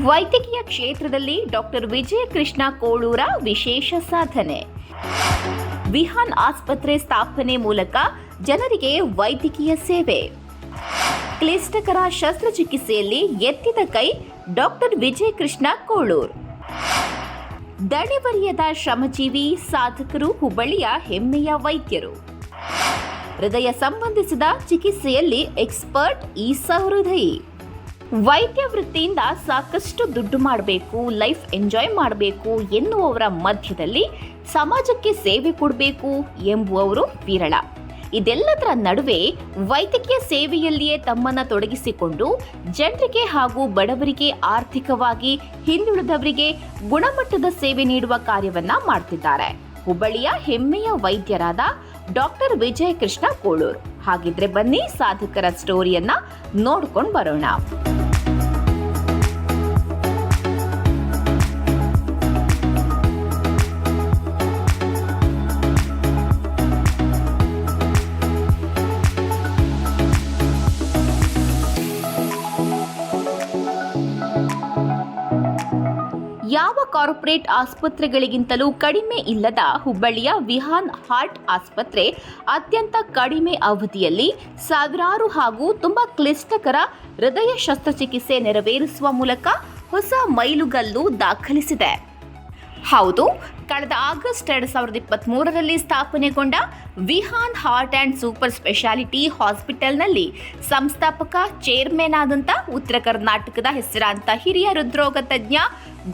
ವೈದ್ಯಕೀಯ ಕ್ಷೇತ್ರದಲ್ಲಿ ಡಾಕ್ಟರ್ ವಿಜಯ ಕೃಷ್ಣ ಕೋಳೂರ ವಿಶೇಷ ಸಾಧನೆ. ವಿಹಾನ್ ಆಸ್ಪತ್ರೆ ಸ್ಥಾಪನೆ ಮೂಲಕ ಜನರಿಗೆ ವೈದ್ಯಕೀಯ ಸೇವೆ. ಕ್ಲಿಷ್ಟಕರ ಶಸ್ತ್ರಚಿಕಿತ್ಸೆಯಲ್ಲಿ ಎತ್ತಿದ ಕೈ ಡಾಕ್ಟರ್ ವಿಜಯ ಕೃಷ್ಣ ಕೋಳೂರ್. ದಣಿವರಿಯದ ಶ್ರಮಜೀವಿ ಸಾಧಕರು, ಹುಬ್ಬಳ್ಳಿಯ ಹೆಮ್ಮೆಯ ವೈದ್ಯರು. ಹೃದಯ ಸಂಬಂಧಿಸಿದ ಚಿಕಿತ್ಸೆಯಲ್ಲಿ ಎಕ್ಸ್ಪರ್ಟ್ ಈಸಾ ಹೃದಯಿ. ವೈದ್ಯ ವೃತ್ತಿಯಿಂದ ಸಾಕಷ್ಟು ದುಡ್ಡು ಮಾಡಬೇಕು, ಲೈಫ್ ಎಂಜಾಯ್ ಮಾಡಬೇಕು ಎನ್ನುವವರ ಮಧ್ಯದಲ್ಲಿ ಸಮಾಜಕ್ಕೆ ಸೇವೆ ಕೊಡಬೇಕು ಎಂಬುವವರು ವಿರಳ. ಇದೆಲ್ಲದರ ನಡುವೆ ವೈದ್ಯಕೀಯ ಸೇವೆಯಲ್ಲಿಯೇ ತಮ್ಮನ್ನು ತೊಡಗಿಸಿಕೊಂಡು ಜನರಿಗೆ ಹಾಗೂ ಬಡವರಿಗೆ, ಆರ್ಥಿಕವಾಗಿ ಹಿಂದುಳಿದವರಿಗೆ ಗುಣಮಟ್ಟದ ಸೇವೆ ನೀಡುವ ಕಾರ್ಯವನ್ನ ಮಾಡ್ತಿದ್ದಾರೆ ಹುಬ್ಬಳ್ಳಿಯ ಹೆಮ್ಮೆಯ ವೈದ್ಯರಾದ ಡಾಕ್ಟರ್ ವಿಜಯ ಕೃಷ್ಣ ಕೋಳೂರ್. ಹಾಗಿದ್ರೆ ಬನ್ನಿ ಸಾಧಕರ ಸ್ಟೋರಿಯನ್ನ ನೋಡ್ಕೊಂಡು ಬರೋಣ. ಯಾವ ಕಾರ್ಪೊರೇಟ್ ಆಸ್ಪತ್ರೆಗಳಿಗಿಂತಲೂ ಕಡಿಮೆ ಇಲ್ಲದ ಹುಬ್ಬಳ್ಳಿಯ ವಿಹಾನ್ ಹಾರ್ಟ್ ಆಸ್ಪತ್ರೆ ಅತ್ಯಂತ ಕಡಿಮೆ ಅವಧಿಯಲ್ಲಿ ಸಾವಿರಾರು ಹಾಗೂ ತುಂಬಾ ಕ್ಲಿಷ್ಟಕರ ಹೃದಯ ಶಸ್ತ್ರಚಿಕಿತ್ಸೆ ನೆರವೇರಿಸುವ ಮೂಲಕ ಹೊಸ ಮೈಲುಗಲ್ಲು ದಾಖಲಿಸಿದೆ. ಹೌದು, ಕಳೆದ ಆಗಸ್ಟ್ 2023ರಲ್ಲಿ ಸ್ಥಾಪನೆಗೊಂಡ Vihaan heart and super speciality ಹಾಸ್ಪಿಟಲ್ನಲ್ಲಿ ಸಂಸ್ಥಾಪಕ ಚೇರ್ಮನ್ ಆದಂಥ ಉತ್ತರ ಕರ್ನಾಟಕದ ಹೆಸರಾಂತ ಹಿರಿಯ ಹೃದ್ರೋಗ ತಜ್ಞ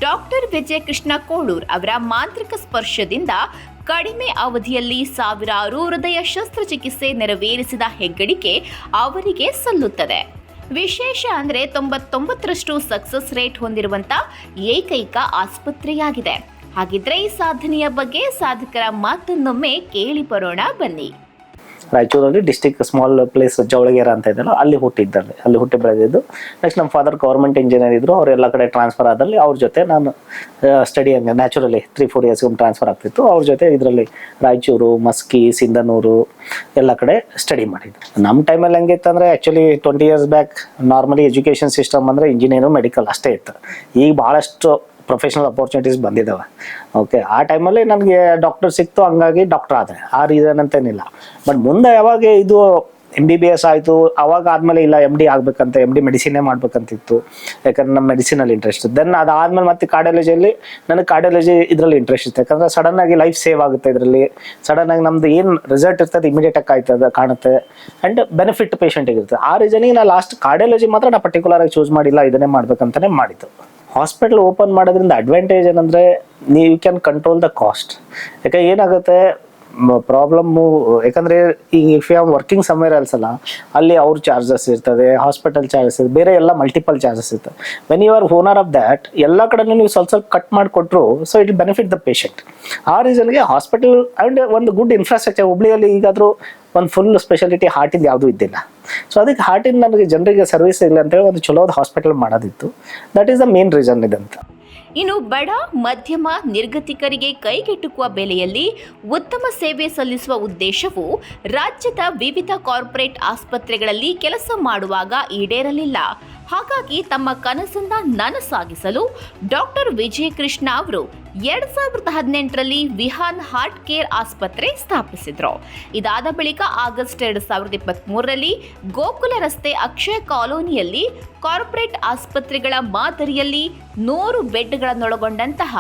ಡಾಕ್ಟರ್ ವಿಜಯ ಕೃಷ್ಣ ಕೋಳೂರ್ ಅವರ ಮಾಂತ್ರಿಕ ಸ್ಪರ್ಶದಿಂದ ಕಡಿಮೆ ಅವಧಿಯಲ್ಲಿ ಸಾವಿರಾರು ಹೃದಯ ಶಸ್ತ್ರಚಿಕಿತ್ಸೆ ನೆರವೇರಿಸಿದ ಹೆಗ್ಗಳಿಕೆ ಅವರಿಗೆ ಸಲ್ಲುತ್ತದೆ. ವಿಶೇಷ ಅಂದರೆ 99% ಸಕ್ಸಸ್ ರೇಟ್ ಹೊಂದಿರುವಂಥ ಏಕೈಕ ಆಸ್ಪತ್ರೆಯಾಗಿದೆ. ಹಾಗಿದ್ರೆ ಈ ಸಾಧನೆಯ ಬಗ್ಗೆ ಸಾಧಕರ ಮಾತನ್ನೊಮ್ಮೆ ಕೇಳಿ ಬರೋಣ ಬನ್ನಿ. ರಾಯಚೂರಲ್ಲಿ ಡಿಸ್ಟಿಕ್ ಸ್ಮಾಲ್ ಪ್ಲೇಸ್ ಜವಳಗೇರ ಅಂತ ಇದೆಯಲ್ಲ, ಅಲ್ಲಿ ಹುಟ್ಟಿ ಬೆಳೆದಿದ್ದು. ನೆಕ್ಸ್ಟ್ ನಮ್ಮ ಫಾದರ್ ಗೌರ್ಮೆಂಟ್ ಇಂಜಿನಿಯರ್ ಇದ್ರು, ಅವ್ರು ಎಲ್ಲ ಕಡೆ ಟ್ರಾನ್ಸ್ಫರ್ ಆದಲ್ಲಿ ಅವ್ರ ಜೊತೆ ನಾನು ಸ್ಟಡಿ ಹಂಗೆ ನ್ಯಾಚುರಲಿ 3-4 ಇಯರ್ಸ್ ಟ್ರಾನ್ಸ್ಫರ್ ಆಗ್ತಿತ್ತು. ಅವ್ರ ಜೊತೆ ಇದರಲ್ಲಿ ರಾಯಚೂರು, ಮಸ್ಕಿ, ಸಿಂಧನೂರು ಎಲ್ಲ ಕಡೆ ಸ್ಟಡಿ ಮಾಡಿದ್ದು. ನಮ್ಮ ಟೈಮಲ್ಲಿ ಹೆಂಗಿತ್ತು ಅಂದರೆ actually 20 years back normally education system ಅಂದರೆ ಇಂಜಿನಿಯರು, ಮೆಡಿಕಲ್ ಅಷ್ಟೇ ಇತ್ತು. ಈಗ ಭಾಳಷ್ಟು ಪ್ರೊಫೆಷನಲ್ ಅಪರ್ಚುನಿಟೀಸ್ ಬಂದಿದ್ದಾವೆ. ಓಕೆ, ಆ ಟೈಮಲ್ಲಿ ನನಗೆ ಡಾಕ್ಟರ್ ಸಿಕ್ತು, ಹಂಗಾಗಿ ಡಾಕ್ಟರ್ ಆದೆ. ಆ ರೀಸನ್ ಅಂತೇನಿಲ್ಲ. ಬಟ್ ಮುಂದೆ ಯಾವಾಗ ಇದು MBBS ಆಯಿತು, ಅವಾಗ ಆದಮೇಲೆ ಇಲ್ಲ MD ಆಗಬೇಕಂತ, MD ಮೆಡಿಸಿನ್ನೇ ಮಾಡ್ಬೇಕಂತಿತ್ತು. ಯಾಕಂದ್ರೆ ನಮ್ಮ ಮೆಡಿಸಿನಲ್ಲಿ ಇಂಟ್ರೆಸ್ಟ್ ಇತ್ತು. ದೆನ್ ಅದಾದಮೇಲೆ ಮತ್ತೆ ಕಾರ್ಡಿಯಾಲಜಿಯಲ್ಲಿ ನನಗೆ ಕಾರ್ಡಿಯಾಲಜಿ ಇದರಲ್ಲಿ ಇಂಟ್ರೆಸ್ಟ್ ಇತ್ತು. ಯಾಕಂದರೆ ಸಡನ್ನಾಗಿ ಲೈಫ್ ಸೇವ್ ಆಗುತ್ತೆ ಇದರಲ್ಲಿ. ಸಡನ್ನಾಗಿ ನಮ್ದು ಏನು ರಿಸಲ್ಟ್ ಇರ್ತದೆ ಇಮಿಡಿಯೇಟಾಗಿ ಕಾಣುತ್ತೆ ಆ್ಯಂಡ್ ಬೆನಿಫಿಟ್ ಪೇಷಂಟಿಗೆ ಇರುತ್ತೆ. ಆ ರೀಸನಿಗೆ ನಾನು ಲಾಸ್ಟ್ ಕಾರ್ಡಿಯಾಲಜಿ ಮಾತ್ರ ನಾನು ಪರ್ಟಿಕ್ಯುಲರಾಗಿ ಚೂಸ್ ಮಾಡಿಲ್ಲ, ಇದನ್ನೇ ಮಾಡ್ಬೇಕಂತಲೇ ಮಾಡಿದ್ದು. ಹಾಸ್ಪಿಟಲ್ ಓಪನ್ ಮಾಡೋದ್ರಿಂದ ಅಡ್ವಾಂಟೇಜ್ ಏನಂದರೆ ನೀವು ಕ್ಯಾನ್ ಕಂಟ್ರೋಲ್ ದ ಕಾಸ್ಟ್. ಯಾಕೆ ಏನಾಗುತ್ತೆ ಪ್ರಾಬ್ಲಮ್ಮು, ಯಾಕಂದರೆ ಈಗ if you are working somewhere else ಅಲ್ಲ, ಅಲ್ಲಿ ಅವ್ರ ಚಾರ್ಜಸ್ ಇರ್ತದೆ, ಹಾಸ್ಪಿಟಲ್ ಚಾರ್ಜಸ್ ಇರ್ತದೆ, ಬೇರೆ ಎಲ್ಲ ಮಲ್ಟಿಪಲ್ ಚಾರ್ಜಸ್ ಇರ್ತದೆ. When you are owner of that, ಎಲ್ಲ ಕಡೆನೂ ನೀವು ಸ್ವಲ್ಪ ಕಟ್ ಮಾಡಿಕೊಟ್ರು so it benefit the patient. ಆ ರೀಸನ್ಗೆ ಹಾಸ್ಪಿಟಲ್ ಆ್ಯಂಡ್ ಒಂದು ಗುಡ್ ಇನ್ಫ್ರಾಸ್ಟ್ರಕ್ಚರ್. ಹುಬ್ಳಿಯಲ್ಲಿ ಈಗಾದರೂ ಒಂದು ಫುಲ್ ಸ್ಪೆಷಾಲಿಟಿ ಹಾರ್ಟಿಂದ ಯಾವುದೂ ಇದ್ದಿಲ್ಲ. ಸೊ ಅದಕ್ಕೆ ಹಾರ್ಟಿಂದ ನನಗೆ ಜನರಿಗೆ ಸರ್ವಿಸ್ ಇಲ್ಲ ಅಂತೇಳಿ ಒಂದು ಚಲೋದ ಹಾಸ್ಪಿಟಲ್ ಮಾಡೋದಿತ್ತು. That is the main reason ಇದಂತ. ಇನ್ನು ಬಡ, ಮಧ್ಯಮ, ನಿರ್ಗತಿಕರಿಗೆ ಕೈಗೆಟುಕುವ ಬೆಲೆಯಲ್ಲಿ ಉತ್ತಮ ಸೇವೆ ಸಲ್ಲಿಸುವ ಉದ್ದೇಶವು ರಾಜ್ಯದ ವಿವಿಧ ಕಾರ್ಪೊರೇಟ್ ಆಸ್ಪತ್ರೆಗಳಲ್ಲಿ ಕೆಲಸ ಮಾಡುವಾಗ ಈಡೇರಲಿಲ್ಲ. ಹಾಗಾಗಿ ತಮ್ಮ ಕನಸನ್ನ ನನಸಾಗಿಸಲು ಡಾಕ್ಟರ್ ವಿಜಯ ಕೃಷ್ಣ ಅವರು 2018ರಲ್ಲಿ ವಿಹಾನ್ ಹಾರ್ಟ್ ಕೇರ್ ಆಸ್ಪತ್ರೆ ಸ್ಥಾಪಿಸಿದ್ರು. ಇದಾದ ಬಳಿಕ ಆಗಸ್ಟ್ 2023ರಲ್ಲಿ ಗೋಕುಲ ರಸ್ತೆ ಅಕ್ಷಯ ಕಾಲೋನಿಯಲ್ಲಿ ಕಾರ್ಪೊರೇಟ್ ಆಸ್ಪತ್ರೆಗಳ ಮಾದರಿಯಲ್ಲಿ 100 ಬೆಡ್ಗಳನ್ನೊಳಗೊಂಡಂತಹ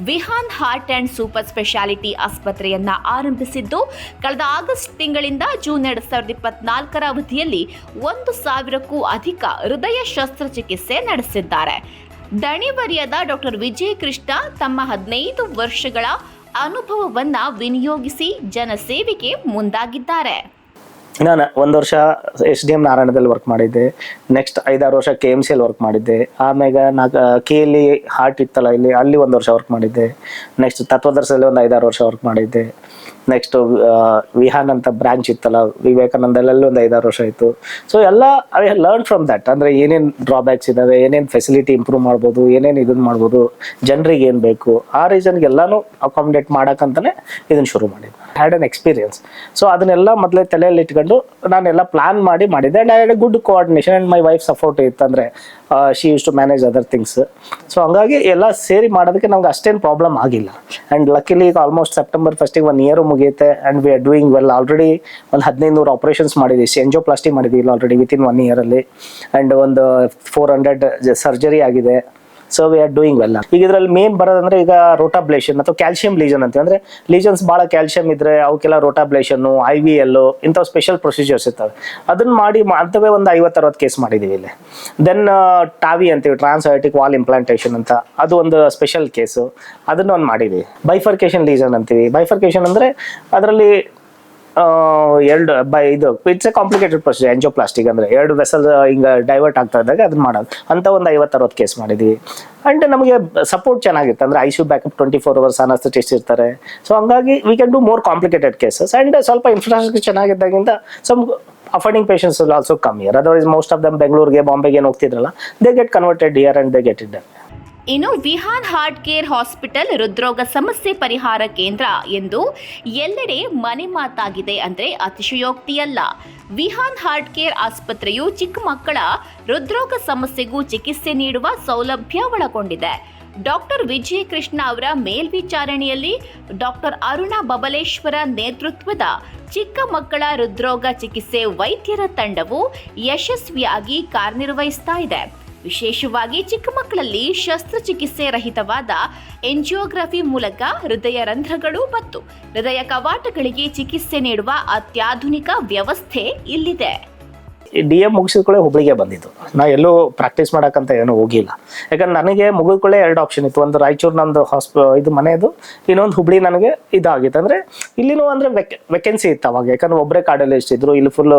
Vihaan heart and super speciality ಆಸ್ಪತ್ರೆಯನ್ನ ಆರಂಭಿಸಿದ್ದು, ಕಳೆದ ಆಗಸ್ಟ್ ತಿಂಗಳಿಂದ ಜೂನ್ 2024ರ ಅವಧಿಯಲ್ಲಿ 1,000ಕ್ಕೂ ಅಧಿಕ ಹೃದಯ ಶಸ್ತ್ರಚಿಕಿತ್ಸೆ ನಡೆಸಿದ್ದಾರೆ. ದಣಿವರಿಯದ ಡಾಕ್ಟರ್ ವಿಜಯ ಕೃಷ್ಣ ತಮ್ಮ 15 ವರ್ಷಗಳ ಅನುಭವವನ್ನ ವಿನಿಯೋಗಿಸಿ ಜನಸೇವೆಗೆ ಮುಂದಾಗಿದ್ದಾರೆ. ನಾನು 1 ವರ್ಷ SDM ನಾರಾಯಣದಲ್ಲಿ ವರ್ಕ್ ಮಾಡಿದ್ದೆ. ನೆಕ್ಸ್ಟ್ 5-6 ವರ್ಷ KMCಯಲ್ಲಿ ವರ್ಕ್ ಮಾಡಿದ್ದೆ. ಆಮೇಲೆ KLE ಹಾರ್ಟ್ ಇತ್ತಲ್ಲ ಇಲ್ಲಿ, ಅಲ್ಲಿ 1 ವರ್ಷ ವರ್ಕ್ ಮಾಡಿದ್ದೆ. ನೆಕ್ಸ್ಟ್ ತತ್ವದರ್ಶದಲ್ಲಿ ಒಂದು 5-6 ವರ್ಷ ವರ್ಕ್ ಮಾಡಿದ್ದೆ. ನೆಕ್ಸ್ಟ್ ವಿಹಾನ್ ಅಂತ ಬ್ರಾಂಚ್ ಇತ್ತಲ್ಲ ವಿವೇಕಾನಂದರಲ್ಲಿ ಒಂದು 5-6 ವರ್ಷ ಆಯಿತು. ಸೊ ಎಲ್ಲ ಐ ಲರ್ನ್ ಫ್ರಮ್ ದ್ಯಾಟ್. ಅಂದರೆ ಏನೇನು ಡ್ರಾಬ್ಯಾಕ್ಸ್ ಇದ್ದಾವೆ, ಏನೇನು ಫೆಸಿಲಿಟಿ ಇಂಪ್ರೂವ್ ಮಾಡ್ಬೋದು, ಏನೇನು ಇದನ್ನು ಮಾಡ್ಬೋದು, ಜನರಿಗೆ ಏನು ಬೇಕು, ಆ ರೀಸನ್ಗೆ ಎಲ್ಲನೂ ಅಕಾಮಿಡೇಟ್ ಮಾಡೋಕ್ಕಂತಲೇ ಇದನ್ನು ಶುರು ಮಾಡಿದ್ದೆ. Had an experience. ಸೊ ಅದನ್ನೆಲ್ಲ ಮೊದಲೇ ತಲೆಯಲ್ಲಿ ಇಟ್ಕೊಂಡು ನಾನೆಲ್ಲ ಪ್ಲಾನ್ ಮಾಡಿದ್ದೆ. And I had a good coordination and my wife support ಇತ್ತು. ಅಂದರೆ she use to manage other things. So ಹಂಗಾಗಿ ಎಲ್ಲ ಸೇರಿ ಮಾಡೋದಕ್ಕೆ ನಮ್ಗೆ ಅಷ್ಟೇನು ಪ್ರಾಬ್ಲಮ್ ಆಗಿಲ್ಲ. ಆ್ಯಂಡ್ ಲಕ್ಕಿಲಿ ಈಗ ಆಲ್ಮೋಸ್ಟ್ ಸೆಪ್ಟೆಂಬರ್ 1 1 ಇಯರ್ ಮುಗಿಯುತ್ತೆ and we are doing well. Already ಒಂದು 1500 ಆಪರೇಷನ್ಸ್ ಮಾಡಿದ್ದೀವಿ, ಎಂಜೋಪ್ಲಾಸ್ಟಿ ಮಾಡಿದ್ದೀವಿ ಆಲ್ರೆಡಿ ವಿತಿನ್ 1 ಇಯರಲ್ಲಿ. ಆ್ಯಂಡ್ ಒಂದು 400 ಸರ್ಜರಿ ಆಗಿದೆ. So we are doing well. ಈಗ ಇದರಲ್ಲಿ ಮೇನ್ ಬರೋದಂದ್ರೆ ಈಗ ರೋಟಾಬ್ಲೇಷನ್ ಅಥವಾ ಕ್ಯಾಲ್ಸಿಯಂ ಲೀಜನ್ ಅಂತ, ಅಂದ್ರೆ ಲೀಜನ್ಸ್ ಭಾಳ ಕ್ಯಾಲ್ಸಿಯಂ ಇದ್ರೆ ಅವಕ್ಕೆಲ್ಲ ರೋಟಾಬ್ಲೇಷನ್ನು, IVL ಇಂಥವು ಸ್ಪೆಷಲ್ ಪ್ರೊಸೀಜರ್ಸ್ ಇರ್ತವೆ. ಅದನ್ನ ಮಾಡಿ ಅಂಥವೇ ಒಂದು 50-60 ಕೇಸ್ ಮಾಡಿದ್ದೀವಿ ಇಲ್ಲಿ. ದೆನ್ ಟಾವಿ ಅಂತೀವಿ, ಟ್ರಾನ್ಸ್ಐಟಿಕ್ ವಾಲ್ ಇಂಪ್ಲಾಂಟೇಷನ್ ಅಂತ, ಅದು ಒಂದು ಸ್ಪೆಷಲ್ ಕೇಸು, ಅದನ್ನ ಒಂದು ಮಾಡಿದ್ದೀವಿ. ಬೈಫರ್ಕೇಶನ್ ಲೀಜನ್ ಅಂತೀವಿ. ಬೈಫರ್ಕೇಶನ್ ಅಂದರೆ ಅದರಲ್ಲಿ ಇದು ಇಟ್ಸ್ ಎ ಕಾಂಪ್ಲಿಕೇಟೆಡ್ ಪ್ರೊಸೀಜರ್. ಎಂಜೋಪ್ಲಾಸ್ಟಿಕ್ ಅಂದರೆ 2 ವೆಸಲ್ ಹಿಂಗೆ ಡೈವರ್ಟ್ ಆಗ್ತಾ ಇದ್ದಾಗ ಅದನ್ನ ಮಾಡೋದು ಅಂತ ಒಂದು 50-60 ಕೇಸ್ ಮಾಡಿದ್ವಿ. ಆ್ಯಂಡ್ ನಮಗೆ ಸಪೋರ್ಟ್ ಚೆನ್ನಾಗಿತ್ತು, ಅಂದರೆ ICU ಬ್ಯಾಕಪ್ 24 hours ಅನಸ್ಥೆಟಿಸ್ಟ್ ಇರ್ತಾರೆ. ಸೊ ಹಂಗಾಗಿ we can do more complicated cases. And ಸ್ವಲ್ಪ ಇನ್ಫ್ರಾಸ್ಟ್ರಕ್ಚರ್ ಚೆನ್ನಾಗಿದ್ದಾಗಿಂದ some affording patients will also come here. Otherwise most of them ಬೆಂಗಳೂರಿಗೆ, ಬಾಂಬೆಗೆ ಏನು ಹೋಗ್ತಿದ್ರಲ್ಲ, they get converted here and they get it done. ಇನ್ನು Vihaan heart care hospital ಹೃದ್ರೋಗ ಸಮಸ್ಯೆ ಪರಿಹಾರ ಕೇಂದ್ರ ಎಂದು ಎಲ್ಲೆಡೆ ಮನೆ ಮಾತಾಗಿದೆ ಅಂದರೆ ಅತಿಶಯೋಕ್ತಿಯಲ್ಲ. ವಿಹಾನ್ ಹಾರ್ಟ್ ಕೇರ್ ಆಸ್ಪತ್ರೆಯು ಚಿಕ್ಕ ಮಕ್ಕಳ ಹೃದ್ರೋಗ ಸಮಸ್ಯೆಗೂ ಚಿಕಿತ್ಸೆ ನೀಡುವ ಸೌಲಭ್ಯ ಒಳಗೊಂಡಿದೆ. ಡಾಕ್ಟರ್ ವಿಜಯ ಕೃಷ್ಣ ಅವರ ಮೇಲ್ವಿಚಾರಣೆಯಲ್ಲಿ ಡಾಕ್ಟರ್ ಅರುಣಾ ಬಬಲೇಶ್ವರ ನೇತೃತ್ವದ ಚಿಕ್ಕ ಮಕ್ಕಳ ಹೃದ್ರೋಗ ಚಿಕಿತ್ಸೆ ವೈದ್ಯರ ತಂಡವು ಯಶಸ್ವಿಯಾಗಿ ಕಾರ್ಯನಿರ್ವಹಿಸ್ತಾ ಇದೆ. ವಿಶೇಷವಾಗಿ ಚಿಕ್ಕ ಮಕ್ಕಳಲ್ಲಿ ಶಸ್ತ್ರಚಿಕಿತ್ಸೆ ರಹಿತವಾದ ಎಂಜಿಯೋಗ್ರಫಿ ಮೂಲಕ ಹೃದಯ ರಂಧ್ರಗಳು ಮತ್ತು ಹೃದಯ ಕವಾಟಗಳಿಗೆ ಚಿಕಿತ್ಸೆ ನೀಡುವ ಅತ್ಯಾಧುನಿಕ ವ್ಯವಸ್ಥೆ ಇಲ್ಲಿದೆ. DM ಮುಗಿಸಿದ್ಕೊಳ್ಳೆ ಹುಬ್ಳಿಗೆ ಬಂದಿದ್ದು. ನಾ ಎಲ್ಲೂ ಪ್ರಾಕ್ಟೀಸ್ ಮಾಡೋಕ್ಕಂತ ಏನೂ ಹೋಗಿಲ್ಲ. ಯಾಕಂದ್ರೆ ನನಗೆ ಮುಗಿದ್ಕೊಳ್ಳೆ 2 ಆಪ್ಷನ್ ಇತ್ತು. ಒಂದು ರಾಯಚೂರು ನಮ್ಮದು ಇದು ಮನೆಯದು, ಇನ್ನೊಂದು ಹುಬ್ಳಿ ನನಗೆ ಇದಾಗಿತ್ತು. ಅಂದರೆ ಇಲ್ಲಿನೂ ಅಂದರೆ ವೆಕೆನ್ಸಿ ಇತ್ತು ಅವಾಗ, ಯಾಕಂದ್ರೆ ಒಬ್ಬರೇ ಕಾರ್ಡಿಯಾಲಜಿಸ್ಟ್ ಇದ್ರು, ಇಲ್ಲಿ ಫುಲ್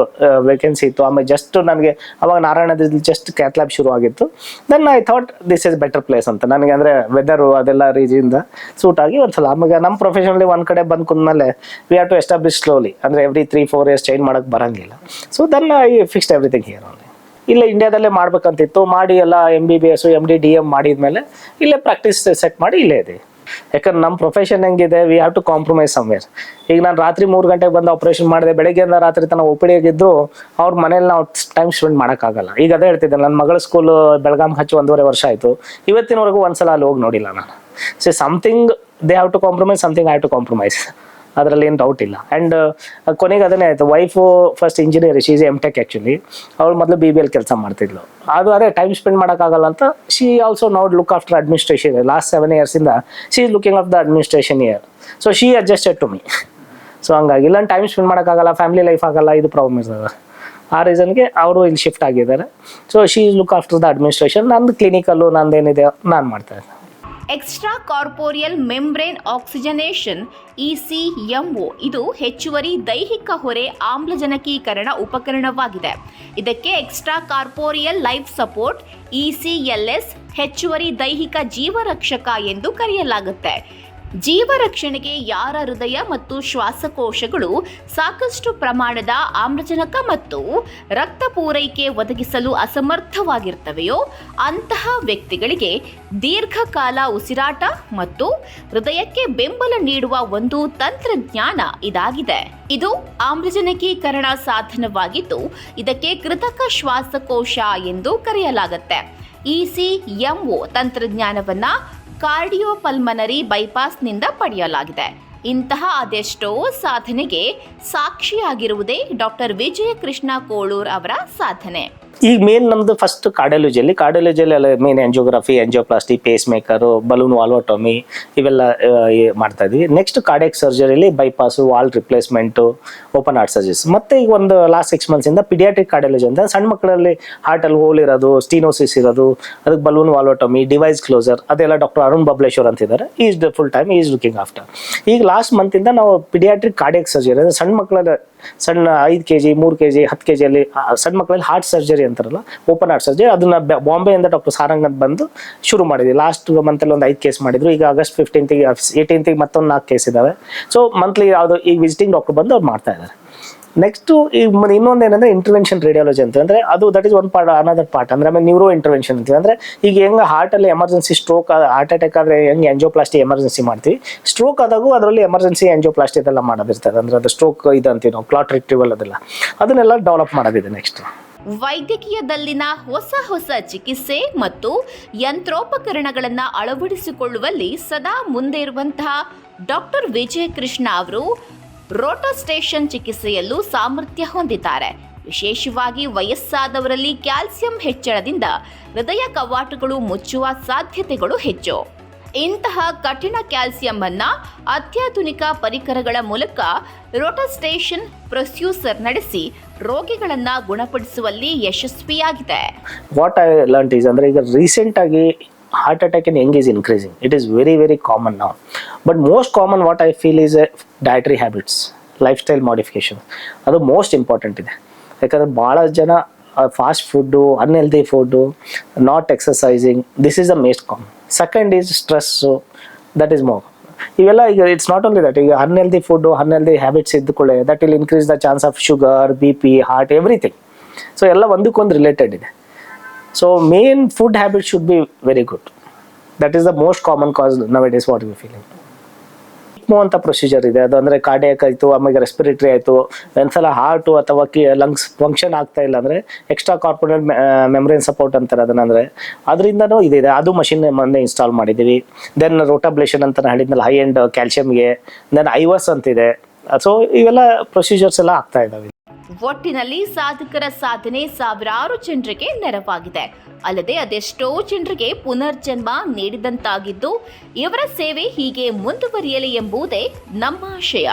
ವೆಕೆನ್ಸಿ ಇತ್ತು. ಆಮೇಲೆ ಜಸ್ಟ್ ನನಗೆ ಅವಾಗ ನಾರಾಯಣದಲ್ಲಿ ಜಸ್ಟ್ ಕ್ಯಾತ್ ಲ್ಯಾಬ್ ಶುರು ಆಗಿತ್ತು. Then I thought this is better place ಅಂತ. ನನಗೆ ಅಂದರೆ ವೆದರು ಅದೆಲ್ಲ ರೀಜಿಯಿಂದ ಸೂಟ್ ಆಗಿ ಒಂದ್ಸಲ ಆಮೇಲೆ ನಮ್ಮ ಪ್ರೊಫೆಷನಲ್ಲಿ ಒಂದು ಕಡೆ ಬಂದು ಕುಂದ್ಮೇಲೆ we have to establish slowly, ಅಂದರೆ ಎವ್ರಿ 3-4 years ಚೇಂಜ್ ಮಾಡೋಕ್ಕೆ ಬರೋಂಗಿಲ್ಲ. So then I fixed everything here only. ಇಲ್ಲೇ ಇಂಡಿಯಾದಲ್ಲೇ ಮಾಡ್ಬೇಕಂತಿತ್ತು. ಮಾಡಿ ಎಲ್ಲ MBBS MD DM ಮಾಡಿದ್ಮೇಲೆ ಇಲ್ಲೇ ಪ್ರಾಕ್ಟೀಸ್ ಸೆಟ್ ಮಾಡಿ ಇಲ್ಲೇ ಇದೆ. ಯಾಕಂದ್ರೆ ನಮ್ಮ ಪ್ರೊಫೆಷನ್ ಹೆಂಗಿದೆ, we have to compromise somewhere. ಈಗ ನಾನು ರಾತ್ರಿ 3 ಗಂಟೆಗೆ ಬಂದು ಆಪರೇಷನ್ ಮಾಡಿದೆ, ಬೆಳಗ್ಗೆಯಿಂದ ರಾತ್ರಿ ತನಕ OPD ಆಗಿದ್ರು ಅವ್ರ ಮನೇಲಿ ನಾವು ಟೈಮ್ ಸ್ಪೆಂಡ್ ಮಾಡೋಕ್ಕಾಗಲ್ಲ. ಈಗ ಅದೇ ಹೇಳ್ತಿದ್ದೆ, ನನ್ನ ಮಗಳ ಸ್ಕೂಲು ಬೆಳಗಾಂ ಹಚ್ಚಿ 1.5 ವರ್ಷ ಆಯಿತು, ಇವತ್ತಿನವರೆಗೂ ಒಂದ್ಸಲ ಅಲ್ಲಿ ಹೋಗಿ ನೋಡಿಲ್ಲ ನಾನು. So something they have to compromise, something I have to compromise, ಅದರಲ್ಲಿ ಏನು ಡೌಟ್ ಇಲ್ಲ. ಆ್ಯಂಡ್ ಕೊನೆಗೆ ಅದನ್ನೇ ಆಯಿತು. Wife first engineer, she is M.Tech actually. ಅವಳು ಮೊದಲು BBL ಕೆಲಸ ಮಾಡ್ತಿದ್ಲು. ಅದು ಅದೇ ಟೈಮ್ ಸ್ಪೆಂಡ್ ಮಾಡೋಕ್ಕಾಗಲ್ಲ ಅಂತ she also knowed look after administration. Last 7 years she is looking of the administration year. So she adjusted to me. So ಹಂಗಾಗಿ ಇಲ್ಲ time spend ಮಾಡೋಕ್ಕಾಗಲ್ಲ, ಫ್ಯಾಮಿಲಿ ಲೈಫ್ ಆಗಲ್ಲ, ಇದು ಪ್ರಾಬ್ಲಮ್ ಇರ್ತದೆ. ಆ ರೀಸನ್ಗೆ ಅವರು ಇಲ್ಲಿ ಶಿಫ್ಟ್ ಆಗಿದ್ದಾರೆ. So she is look after the administration. ನಂದು ಕ್ಲಿನಿಕಲ್ಲು ನಂದೇನಿದೆ ನಾನು ಮಾಡ್ತಾ ಇದ್ದೆ. Extra corporeal membrane oxygenation ECMO ಇದು ಹೆಚ್ಚುವರಿ ದೈಹಿಕ ಹೊರೆ ಆಮ್ಲಜನಕೀಕರಣ ಉಪಕರಣವಾಗಿದೆ. ಇದಕ್ಕೆ extra corporeal life support ECLS ಹೆಚ್ಚುವರಿ ದೈಹಿಕ ಜೀವರಕ್ಷಕ ಎಂದು ಕರೆಯಲಾಗುತ್ತೆ. ಜೀವರಕ್ಷಣೆಗೆ ಯಾರ ಹೃದಯ ಮತ್ತು ಶ್ವಾಸಕೋಶಗಳು ಸಾಕಷ್ಟು ಪ್ರಮಾಣದ ಆಮ್ಲಜನಕ ಮತ್ತು ರಕ್ತ ಪೂರೈಕೆ ಒದಗಿಸಲು ಅಸಮರ್ಥವಾಗಿರ್ತವೆಯೋ ಅಂತಹ ವ್ಯಕ್ತಿಗಳಿಗೆ ದೀರ್ಘಕಾಲ ಉಸಿರಾಟ ಮತ್ತು ಹೃದಯಕ್ಕೆ ಬೆಂಬಲ ನೀಡುವ ಒಂದು ತಂತ್ರಜ್ಞಾನ ಇದಾಗಿದೆ. ಇದು ಆಮ್ಲಜನಕೀಕರಣ ಸಾಧನವಾಗಿದ್ದು ಇದಕ್ಕೆ ಕೃತಕ ಶ್ವಾಸಕೋಶ ಎಂದು ಕರೆಯಲಾಗುತ್ತೆ. ECMO ತಂತ್ರಜ್ಞಾನವನ್ನ ಕಾರ್ಡಿಯೋಪಲ್ಮನರಿ ಬೈಪಾಸ್ನಿಂದ ಪಡೆಯಲಾಗಿದೆ. ಇಂತಹ ಅದೆಷ್ಟೋ ಸಾಧನೆಗೆ ಸಾಕ್ಷಿಯಾಗಿರುವುದೇ ಡಾಕ್ಟರ್ ವಿಜಯ ಕೃಷ್ಣ ಕೋಳೂರ್ ಅವರ ಸಾಧನೆ. ಈಗ ಮೇನ್ ನಮ್ದು ಫಸ್ಟ್ ಕಾರ್ಡಿಯಾಲಜಿಯಲ್ಲಿ ಅಲ್ಲ main angiography, angioplasty, pacemaker, balloon valvotomy ಇವೆಲ್ಲ ಮಾಡ್ತಾ ಇದ್ವಿ. ನೆಕ್ಸ್ಟ್ ಕಾರ್ಡಿಯಾಕ್ ಸರ್ಜರಿಯಲ್ಲಿ bypass, valve replacement, open heart surgeries. ಮತ್ತೆ ಈಗ ಒಂದು ಲಾಸ್ಟ್ 6 months ಪಿಡಿಯಾಟ್ರಿಕ್ ಕಾರ್ಡಿಯಾಲಜಿ ಅಂತ ಸಣ್ಣ ಮಕ್ಕಳಲ್ಲಿ ಹಾರ್ಟಲ್ಲಿ ಹೋಲ್ ಇರೋದು, ಸ್ಟೀನೋಸಿಸ್ ಇರೋದು, ಅದಕ್ಕೆ ಬಲೂನ್ ವಾಲ್ವಟೊಮಿ, ಡಿವೈಸ್ ಕ್ಲೋಸರ್ ಅದೆಲ್ಲ ಡಾಕ್ಟರ್ ಅರುಣ್ ಬಬಲೇಶ್ವರ್ ಅಂತಿದ್ದಾರೆ. Is the full time is looking after. ಈಗ ಲಾಸ್ಟ್ ಮಂತಿಂದ ನಾವು ಪಿಡಿಯಾಟ್ರಿಕ್ ಕಾರ್ಡಿಯಾಕ್ ಸರ್ಜರಿ ಅಂದರೆ ಸಣ್ಣ ಮಕ್ಕಳಲ್ಲಿ ಸಣ್ಣ 5 kg 3 kg 10 kg ಅಲ್ಲಿ ಸಣ್ಣ ಮಕ್ಕಳಲ್ಲಿ ಹಾರ್ಟ್ ಸರ್ಜರಿ ಅಂತಾರಲ್ಲ, ಓಪನ್ ಹಾರ್ಟ್ ಸರ್ಜರಿ, ಅದನ್ನ ಬಾಂಬೆಯಿಂದ ಡಾಕ್ಟರ್ ಸಾರಂಗ್ ಅಂತ ಬಂದು ಶುರು ಮಾಡಿದ್ವಿ. ಲಾಸ್ಟ್ ಮಂತಲ್ಲಿ ಒಂದು 5 ಕೇಸ್ ಮಾಡಿದ್ರು. ಈಗ August 15th 18th ಮತ್ತೊಂದು 4 ಕೇಸ್ ಇದಾವೆ. ಸೊ ಮಂತ್ಲಿ ಯಾವುದು ಈಗ ವಿಸಿಟಿಂಗ್ ಡಾಕ್ಟರ್ ಬಂದು ಅವ್ರು ಮಾಡ್ತಾ ಇದ್ದಾರೆ. ನೆಕ್ಸ್ಟ್ ಈಗ ಇನ್ನೊಂದು ಏನಂದ್ರೆ ಇಂಟರ್ವೆನ್ಷನ್ ರೇಡಿಯಾಲಜಿ ಅಂತ, ಅಂದ್ರೆ ಅದು that is one part, another part. ಅಂದ್ರೆ ಆಮೇಲೆ ನ್ಯೂರೋ ಇಂಟರ್ವೆನ್ಷನ್ ಅಂತೀವಿ. ಅಂದ್ರೆ ಈಗ ಹೆಂಗೆ ಹಾರ್ಟಲ್ಲಿ ಎಮರ್ಜೆನ್ಸಿ ಸ್ಟ್ರೋಕ್, ಹಾರ್ಟ್ ಅಟ್ಯಾಕ್ ಆದರೆ ಹೆಂಗೆ ಎಂಜಿಯೋಪ್ಲಾಸ್ಟಿ ಎಮರ್ಜೆನ್ಸಿ ಮಾಡ್ತೀವಿ, ಸ್ಟ್ರೋಕ್ ಆದಾಗೂ ಅದರಲ್ಲಿ ಎಮರ್ಜೆನ್ಸಿ ಎಂಜಿಯೋಪ್ಲಾಸ್ಟಿ ಅದೆಲ್ಲ ಮಾಡೋದಿರ್ತದೆ. ಅಂದ್ರೆ ಅದು ಸ್ಟ್ರೋಕ್ ಇದು ಅಂತೀವಿ ನಾವು, ಕ್ಲಾಟ್ ರಿಟ್ರೀವಲ್ ಅದೆಲ್ಲ, ಅದನ್ನೆಲ್ಲ ಡೆವಲಪ್ ಮಾಡೋದಿದೆ ನೆಕ್ಸ್ಟ್. ವೈದ್ಯಕೀಯದಲ್ಲಿನ ಹೊಸ ಚಿಕಿತ್ಸೆ ಮತ್ತು ಯಂತ್ರೋಪಕರಣಗಳನ್ನು ಅಳವಡಿಸಿಕೊಳ್ಳುವಲ್ಲಿ ಸದಾ ಮುಂದೆ ಇರುವಂತಹ ಡಾಕ್ಟರ್ ವಿಜಯ ಕೃಷ್ಣ ಅವರು ರೋಟೋಸ್ಟೇಷನ್ ಚಿಕಿತ್ಸೆಯಲ್ಲೂ ಸಾಮರ್ಥ್ಯ ಹೊಂದಿದ್ದಾರೆ. ವಿಶೇಷವಾಗಿ ವಯಸ್ಸಾದವರಲ್ಲಿ ಕ್ಯಾಲ್ಸಿಯಂ ಹೆಚ್ಚಳದಿಂದ ಹೃದಯ ಕವಾಟಗಳು ಮುಚ್ಚುವ ಸಾಧ್ಯತೆಗಳು ಹೆಚ್ಚು. ಇಂತಹ ಕಠಿಣ ಕ್ಯಾಲ್ಸಿಯಂ ಅನ್ನ ಅತ್ಯಾಧುನಿಕ ಪರಿಕರಗಳ ಮೂಲಕ ರೋಟೋಸ್ಟೇಷನ್ ಪ್ರೊಸೀಜರ್ ನಡೆಸಿ ರೋಗಿಗಳನ್ನ ಗುಣಪಡಿಸುವಲ್ಲಿ ಯಶಸ್ವಿಯಾಗಿದೆ. ವಾಟ್ ಐ ಲರ್ನ್ ಈಸ್ ಅಂದರೆ ಈಗ ರೀಸೆಂಟ್ ಆಗಿ heart attack in young is increasing. It is very very common now. But most common what I feel is dietary habits, lifestyle modification. ಅದು ಮೋಸ್ಟ್ ಇಂಪಾರ್ಟೆಂಟ್ ಇದೆ. ಯಾಕಂದರೆ ಭಾಳ ಜನ fast food, unhealthy food, not exercising, this is the most common. Second is stress, that is more. ಇವೆಲ್ಲ ಈಗ it's not only that, ಈಗ unhealthy food, unhealthy habits ಇದ್ದುಕೊಳ್ಳೆ that will increase the chance of sugar, BP, heart, everything. So ಎಲ್ಲ ಒಂದಕ್ಕೊಂದು related ಇದೆ. So main food habit should be very good. That is the most common cause now it is what we feeling. ECMO ಅಂತ procedure ಇದೆ. ಅದು ಅಂದರೆ cardiac ಆಯಿತು, ಆಮೇಲೆ respiratory ಆಯಿತು, ಒಂದ್ಸಲ ಹಾರ್ಟು ಅಥವಾ ಲಂಗ್ಸ್ ಫಂಕ್ಷನ್ ಆಗ್ತಾ ಇಲ್ಲ ಅಂದರೆ ಎಕ್ಸ್ಟ್ರಾ ಕಾರ್ಪೊರೇಟ್ ಮೆಮ್ರೇನ್ ಸಪೋರ್ಟ್ ಅಂತಾರೆ ಅದನ್ನ. ಅಂದರೆ ಅದರಿಂದನೂ ಇದೆ. ಅದು ಮಷಿನ್ ಮೊನ್ನೆ ಇನ್ಸ್ಟಾಲ್ ಮಾಡಿದ್ದೀವಿ. ದೆನ್ ರೋಟಾಬ್ಲೇಷನ್ ಅಂತ ಹೇಳಿದ್ಮೇಲೆ ಹೈ ಎಂಡ್ ಕ್ಯಾಲ್ಸಿಯಮ್ಗೆ, ದೆನ್ ಐವಸ್ ಅಂತಿದೆ. ಸೊ ಇವೆಲ್ಲ ಪ್ರೊಸೀಜರ್ಸ್ ಎಲ್ಲ ಆಗ್ತಾ ಇದ್ದಾವೆ. ಒಟ್ಟಿನಲ್ಲಿ ಸಾಧಕರ ಸಾಧನೆ ಸಾವಿರಾರು ಜನರಿಗೆ ನೆರವಾಗಿದೆ. ಅಲ್ಲದೆ ಅದೆಷ್ಟೋ ಜನರಿಗೆ ಪುನರ್ಜನ್ಮ ನೀಡಿದಂತಾಗಿದ್ದು ಇವರ ಸೇವೆ ಹೀಗೆ ಮುಂದುವರಿಯಲಿ ಎಂಬುದೇ ನಮ್ಮ ಆಶಯ.